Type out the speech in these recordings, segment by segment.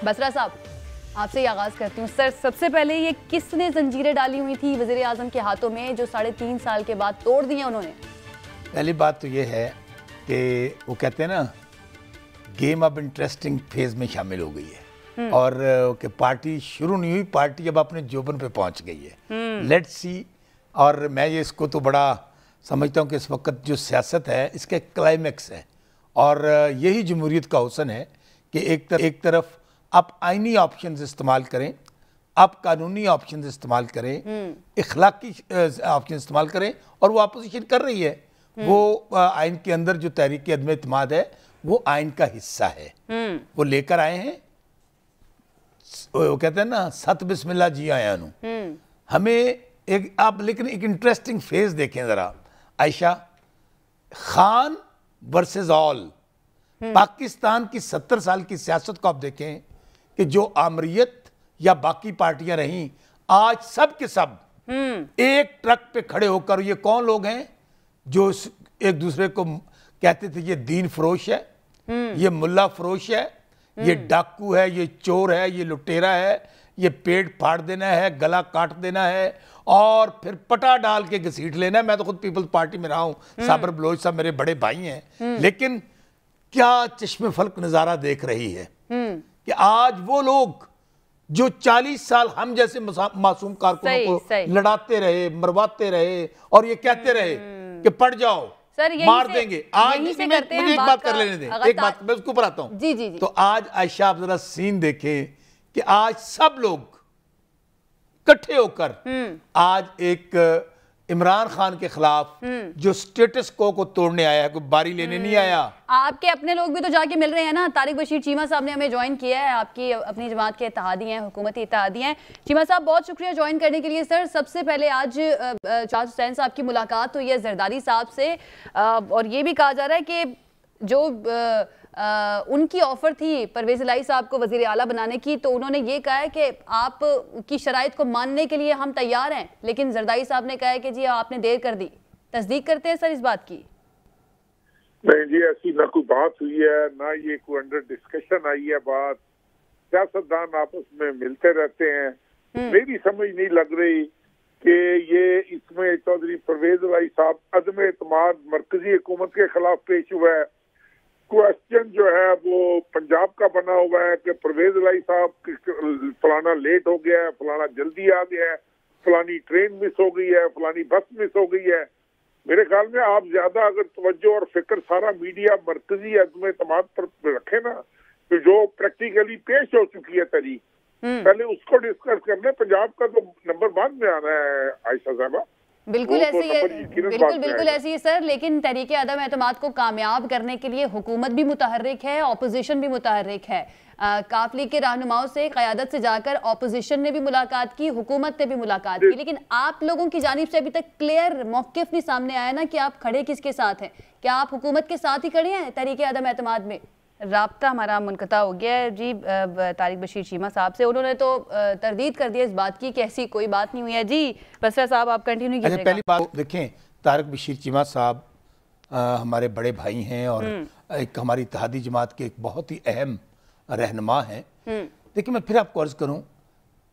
बसरा साहब, आपसे ही आगाज़ करती हूँ। सर, सबसे पहले ये किसने जंजीरें डाली हुई थी वज़ीर आज़म के हाथों में जो 3.5 साल के बाद तोड़ दी हैं उन्होंने? पहली बात तो ये है कि वो कहते हैं ना, गेम अब इंटरेस्टिंग फेज में शामिल हो गई है और कि पार्टी शुरू नहीं हुई, पार्टी अब अपने जोबन पे पहुंच गई है। Let's see. और मैं ये इसको तो बड़ा समझता हूँ कि इस वक्त जो सियासत है इसका क्लाइमेक्स है और यही जमहूरियत का हुस्न है कि एक तरफ आप आइनी ऑप्शंस इस्तेमाल करें, आप कानूनी ऑप्शंस इस्तेमाल करें, इखलाकी ऑप्शन इस्तेमाल करें, और वो अपोजिशन कर रही है। वो आइन के अंदर जो तहरीक अदम इत्माद है वो आइन का हिस्सा है। वो लेकर आए हैं, वो कहते हैं ना, सत बिस्मिल्लाह जी आया नू। हमें आप लेकिन एक इंटरेस्टिंग फेज देखें जरा, आयशा, खान वर्सेस ऑल। पाकिस्तान की 70 साल की सियासत को आप देखें कि जो आमरीत या बाकी पार्टियां रहीं, आज सब के सब एक ट्रक पे खड़े होकर, ये कौन लोग हैं जो एक दूसरे को कहते थे ये दीन फरोश है, ये मुल्ला फरोश है, ये डाकू है, ये चोर है, ये लुटेरा है, ये पेट फाड़ देना है, गला काट देना है और फिर पटा डाल के घसीट लेना है। मैं तो खुद पीपल्स पार्टी में रहा हूँ, साबर बलोच साहब मेरे बड़े भाई हैं, लेकिन क्या चश्मे फल्क नज़ारा देख रही है कि आज वो लोग जो 40 साल हम जैसे मासूम कारकुनों को लड़ाते रहे, मरवाते रहे और ये कहते रहे कि पढ़ जाओ, मार देंगे। आज मुझे एक बात कर लेने दें, एक बात मैं उसको ऊपर आता हूँ। जी। तो आज आयशा आप जरा सीन देखें कि आज सब लोग इकट्ठे होकर आज एक इमरान खान के खिलाफ जो स्टेटस को तोड़ने आया है, कोई बारी लेने नहीं आया। आपके अपने लोग भी तो जाके मिल रहे हैं ना। तारिक बशीर चीमा साहब ने हमें ज्वाइन किया है, आपकी अपनी जमात के इत्तेहादी हैं, हुकूमती इत्तेहादी हैं। चीमा साहब, बहुत शुक्रिया ज्वाइन करने के लिए। सर, सबसे पहले आज शाह हुसैन साहब की मुलाकात हुई है जरदारी साहब से और ये भी कहा जा रहा है कि जो उनकी ऑफर थी परवेज इलाही साहब को वजीर आला बनाने की, तो उन्होंने ये कहा है कि आप की शराइत को मानने के लिए हम तैयार हैं, लेकिन जरदारी साहब ने कहा है कि जी आपने देर कर दी। तस्दीक करते हैं सर इस बात की? नहीं जी, ऐसी ना कोई बात हुई है, ना ये कोई अंडर डिस्कशन आई है बात। सियासतदान आपस में मिलते रहते हैं। मेरी समझ नहीं लग रही कि ये इसमें चौधरी परवेज इलाही साहब अदम एतमाद मरकजी हुकूमत के खिलाफ पेश हुआ है। क्वेश्चन जो है वो पंजाब का बना हुआ है कि परवेज इलाही साहब फलाना लेट हो गया है, फलाना जल्दी आ गया है, फलानी ट्रेन मिस हो गई है, फलानी बस मिस हो गई है। मेरे ख्याल में आप ज्यादा अगर तवज्जो और फिक्र सारा मीडिया मरकजी अदम एतमाद पर रखे ना, तो जो प्रैक्टिकली पेश हो चुकी है तारीख, पहले उसको डिस्कस करने। पंजाब का तो नंबर बाद में आना है आयशा साहबा। बिल्कुल ऐसे ही है, बिल्कुल ऐसी है सर। लेकिन तहरीक अदम एतमाद को कामयाब करने के लिए हुकूमत भी मुतहर्रिक है, ऑपोजिशन भी मुतहर्रिक है। काफ लीग के रहनुमाओं से, क़यादत से जाकर ऑपोजिशन ने भी मुलाकात की, हुकूमत ने भी मुलाकात की, लेकिन आप लोगों की जानिब से अभी तक क्लियर मौक़िफ़ नहीं सामने आया ना कि आप खड़े किसके साथ हैं। क्या आप हुकूमत के साथ ही खड़े हैं तहरीक अदम एतमाद में? राब्ता हमारा मुनक़ता हो गया है जी तारिक बशीर चीमा साहब से। उन्होंने तो तरदीद कर दिया इस बात की कि ऐसी कोई बात नहीं हुई है। जी बसरा साहब, आप कंटिन्यू कीजिएगा। पहली बात देखें, तारिक बशीर चीमा साहब हमारे बड़े भाई हैं और एक हमारी इत्तेहादी जमात के एक बहुत ही अहम रहनुमा हैं। देखिए, मैं फिर आपको अर्ज करूं,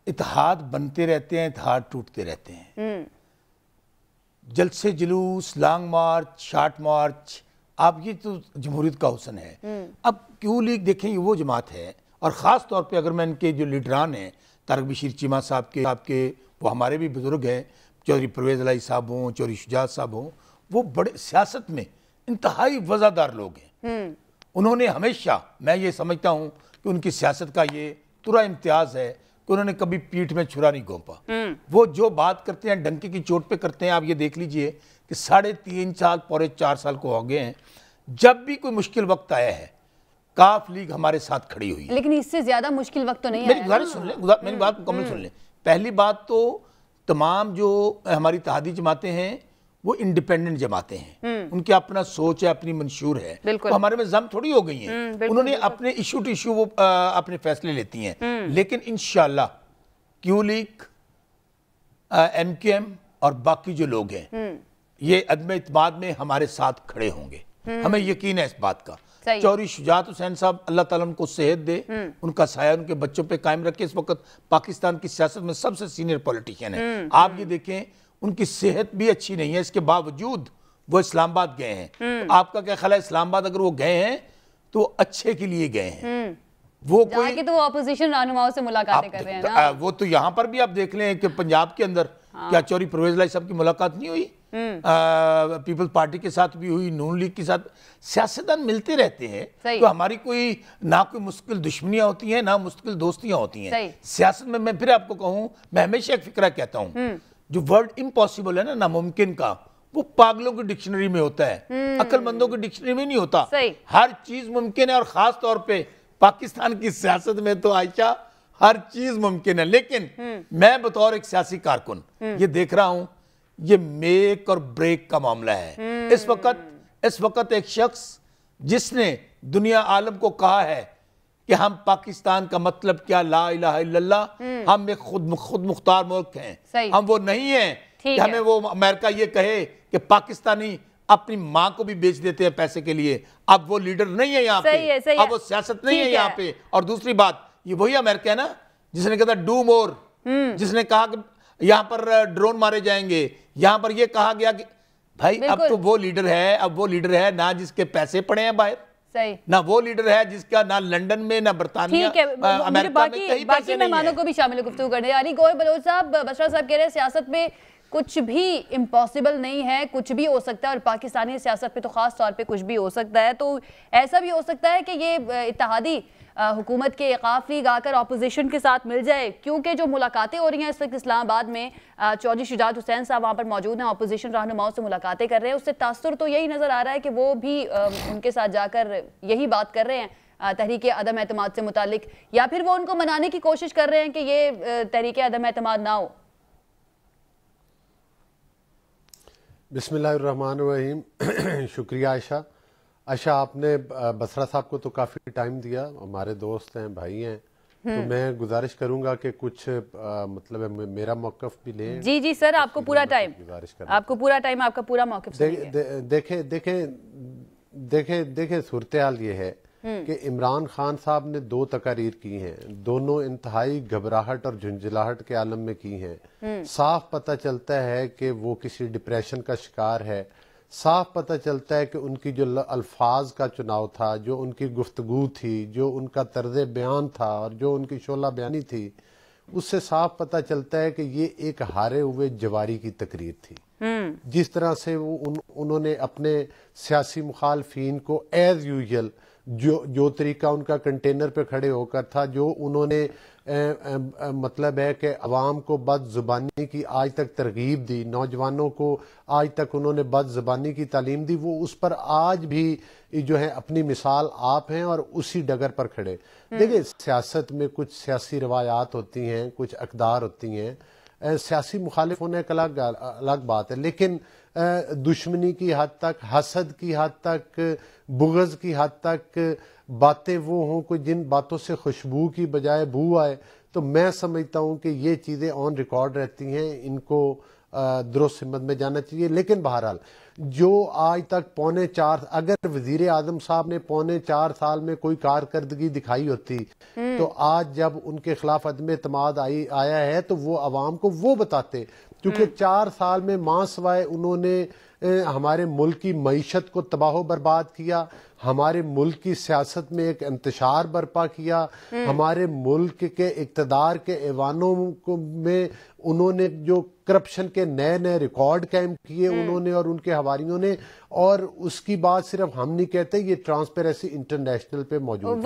इत्तेहाद बनते रहते हैं, इत्तेहाद टूटते रहते हैं। जलसे जुलूस, लॉन्ग मार्च, शार्ट मार्च, आप ये तो जमहूरियत का हुस्न है। अब क्यों लीग देखें, ये वो जमात है और ख़ास तौर पे अगर मैं इनके जो लीडरान हैं, तारिक बशीर चीमा साहब के वो हमारे भी बुजुर्ग हैं, चौधरी परवेज इलाही साहब हों, चौधरी शुजात साहब हों, वो बड़े सियासत में इंतहाई वज़ादार लोग हैं। उन्होंने हमेशा, मैं ये समझता हूँ कि उनकी सियासत का ये तुरा इम्तियाज़ है कि उन्होंने कभी पीठ में छुरा नहीं घोंपा। वो जो बात करते हैं डंके की चोट पे करते हैं। आप ये देख लीजिए कि 3.5 साल, पौने 4 साल को हो गए हैं, जब भी कोई मुश्किल वक्त आया है काफ लीग हमारे साथ खड़ी हुई है। लेकिन इससे ज्यादा मुश्किल वक्त तो नहीं मेरी गुजारिश सुन लें, मेरी बात मुकम्मल सुन लें। पहली बात तो तमाम जो हमारी इत्तेहादी जमातें हैं वो इंडिपेंडेंट जमातें हैं, उनकी अपना सोच है, अपनी मंशूर है। तो हमारे में जम थोड़ी हो गई हैं, उन्होंने अपने इशू टू इशू वो अपने फैसले लेती हैं। लेकिन इंशाअल्लाह क्यू लीग, MQM और बाकी जो लोग हैं ये अदम इत्माद में हमारे साथ खड़े होंगे, हमें यकीन है इस बात का। चौधरी शुजात हुसैन साहब, अल्लाह ताला उनको सेहत दे, उनका साया उनके बच्चों पे कायम रखे। इस वक्त पाकिस्तान की सियासत में सबसे सीनियर पॉलिटिशियन है। आप ये देखें, उनकी सेहत भी अच्छी नहीं है, इसके बावजूद वो इस्लामाबाद गए हैं। तो आपका क्या ख्याल है, इस्लामाबाद अगर वो गए हैं तो अच्छे के लिए गए हैं? वो कोई तो वो ऑपोजिशन रहनुमाओं से मुलाकातें कर रहे हैं ना। वो तो यहाँ पर भी आप देख लें कि पंजाब के अंदर क्या चौधरी परवेज लाई साहब की मुलाकात नहीं हुई? पीपल्स पार्टी के साथ भी हुई, नून लीग के साथ। सियासतदान मिलते रहते हैं, तो हमारी कोई ना कोई मुश्किल दुश्मनियां होती हैं ना मुश्किल दोस्तियां होती हैं सियासत में। मैं फिर आपको कहूं, मैं हमेशा एक फिक्रा कहता हूं, जो वर्ड इम्पॉसिबल है ना, नामुमकिन का, वो पागलों की डिक्शनरी में होता है, अक्लमंदों की डिक्शनरी में नहीं होता। हर चीज मुमकिन है, और खास तौर पे पाकिस्तान की सियासत में तो आयशा हर चीज मुमकिन है। लेकिन मैं बतौर एक सियासी कारकुन ये देख रहा हूं, ये मेक और ब्रेक का मामला है। इस वक्त एक शख्स जिसने दुनिया आलम को कहा है कि हम पाकिस्तान का मतलब क्या, ला इलाहा इल्लल्लाह, हम एक खुद मुख्तार मुल्क हैं, हम वो नहीं हैं कि हमें वो अमेरिका ये कहे कि पाकिस्तानी अपनी माँ को भी बेच देते हैं पैसे के लिए। अब वो लीडर नहीं है यहाँ पे, अब वो सियासत नहीं है यहाँ पे। और दूसरी बात, ये वही अमेरिका है ना जिसने कहा डू मोर, जिसने कहा कि यहाँ पर ड्रोन मारे जाएंगे, यहाँ पर ये कहा गया कि भाई अब तो वो लीडर है ना जिसके पैसे पड़े हैं बाहर, ना वो लीडर है जिसका ना लंदन में ना बरतानिया अमेरिका में बाकी मेहमानों को भी शामिल गुफ्तगू करने। यानी गोयल बलोच साहब, बशरा साहब कह रहे हैं सियासत में कुछ भी इम्पॉसिबल नहीं है, कुछ भी हो सकता है, और पाकिस्तानी सियासत पे तो खास तौर पे कुछ भी हो सकता है। तो ऐसा भी हो सकता है कि ये इत्तेहादी हुकूमत के काफली गाकर अपोजिशन के साथ मिल जाए, क्योंकि जो मुलाकातें हो रही हैं इस वक्त इस्लामाबाद में, चौधरी शुजात हुसैन साहब वहाँ पर मौजूद हैं, अपोजिशन रहनुमाओं से मुलाकातें कर रहे हैं। उससे तासुर तो यही नज़र आ रहा है कि वो भी उनके साथ जाकर यही बात कर रहे हैं तहरीक अदम एतमाद से मुतालिक, या फिर वो उनको मनाने की कोशिश कर रहे हैं कि ये तहरीक अदम एतमाद ना हो। बिस्मिल्लाहिर्रहमानिर्रहीम। शुक्रिया आयशा। आपने बसरा साहब को तो काफ़ी टाइम दिया, हमारे दोस्त हैं, भाई हैं, तो मैं गुजारिश करूंगा कि कुछ मतलब मेरा मौक़िफ़ भी लें। जी सर, आपको पूरा टाइम, आपका पूरा मौक़िफ़। देखें सूरत हाल ये है कि इमरान खान साहब ने 2 तकारीर की हैं, दोनों इंतहाई घबराहट और झुंझलाहट के आलम में की हैं। साफ पता चलता है कि वो किसी डिप्रेशन का शिकार है। साफ पता चलता है कि उनकी जो अल्फाज का चुनाव था, जो उनकी गुफ्तगू थी, जो उनका तर्ज बयान था और जो उनकी शोला बयानी थी, उससे साफ पता चलता है कि ये एक हारे हुए जवारी की तकरीर थी। जिस तरह से उन्होंने अपने सियासी मुखालफीन को एज यूजुअल जो तरीका उनका कंटेनर पे खड़े होकर था, जो उन्होंने मतलब है कि अवाम को बदजुबानी की आज तक तरगीब दी, नौजवानों को आज तक उन्होंने बदजुबानी की तालीम दी, वो उस पर आज भी जो है अपनी मिसाल आप हैं और उसी डगर पर खड़े। देखिए, सियासत में कुछ सियासी रवायात होती हैं, कुछ अक़दार होती हैं, सियासी मुखालिफ होने एक अलग बात है, लेकिन दुश्मनी की हद तक, हसद की हद तक, बुग़्ज़ की हद तक बातें वो हों कि जिन बातों से खुशबू की बजाय बू आए, तो मैं समझता हूँ कि ये चीज़ें ऑन रिकॉर्ड रहती हैं, इनको दुरुस्त सिमत में जाना चाहिए। लेकिन बहरहाल जो आज तक अगर वज़ीर आज़म साहब ने 4.25 साल में कोई कारकर्दगी दिखाई होती, तो आज जब उनके खिलाफ अदम एतमाद आया है तो वो अवाम को वो बताते, क्योंकि 4 साल में मां सवाए उन्होंने हमारे मुल्क की मईशत को तबाह बर्बाद किया, हमारे मुल्क की सियासत में एक इंतशार बर्पा किया, हमारे मुल्क के इक़्तिदार के ऐवानों में उन्होंने जो करप्शन के नए नए रिकॉर्ड कायम किए उन्होंने और उनके हवारियों ने। और उसकी बात सिर्फ हम नहीं कहते, ये ट्रांसपेरेंसी इंटरनेशनल पे मौजूद है।